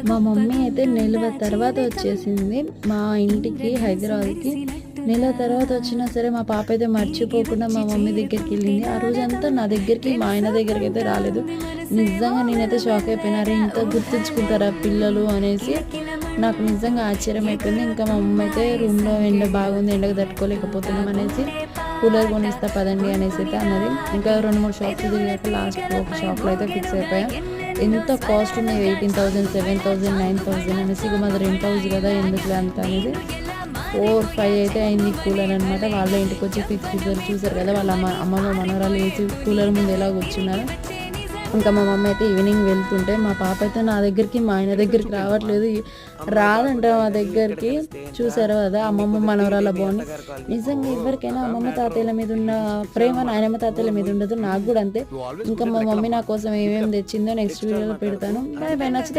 మా మమ్మీ అయితే నెల తర్వాత వచ్చేసింది మా ఇంటికి హైదరాబాద్కి. నెల తర్వాత వచ్చినా సరే మా పాప అయితే మర్చిపోకుండా మా మమ్మీ దగ్గరికి వెళ్ళింది. ఆ రోజంతా నా దగ్గరికి మా ఆయన దగ్గరికి అయితే రాలేదు. నిజంగా నేనైతే షాక్ అయిపోయినా, అరే ఇంత గుర్తుంచుకుంటారా పిల్లలు అనేసి నాకు నిజంగా ఆశ్చర్యం అయిపోయింది. ఇంకా మా మమ్మీ అయితే రూమ్లో ఎండ బాగుంది, ఎండకు తట్టుకోలేకపోతున్నాం అనేసి కూలర్ కొనిస్తా పదండి అనేసి అయితే అన్నది. ఇంకా 2-3 షాప్స్ తిరిగాక లాస్ట్ ఒక షాప్లో అయితే ఫిక్స్ అయిపోయాం. ఎంత కాస్ట్ ఉన్నాయి, 18,000, 7,000, 9,000 అనేసి. ఇక మాది రెంట్ హౌస్ కదా ఎందుకులే అంత అనేది 4-5 అయితే అయింది కూలర్ అనమాట. వాళ్ళ ఇంటికి వచ్చి ఫిక్స్ చేశారు. చూసారు కదా వాళ్ళ అమ్మమ్మ మనవరాలు వేసి కూలర్ ముందు ఎలా కూర్చున్నారు. ఇంకా మా మమ్మీ అయితే ఈవినింగ్ వెళ్తుంటే మా పాప అయితే నా దగ్గరికి మా ఆయన దగ్గరికి రావట్లేదు, రాదంట మా దగ్గరికి. చూసారు కదా అమ్మమ్మ మనవరాల బాగుంది. నిజంగా ఎవరికైనా అమ్మమ్మ తాతయ్యల మీద ఉన్న ప్రేమ నాయనమ్మ తాతయ్యల మీద ఉండదు, నాకు కూడా అంతే. ఇంకా మా మమ్మీ నా కోసం ఏమేమి తెచ్చిందో నెక్స్ట్ వీడియోలో పెడతాను. Bye bye. నచ్చితే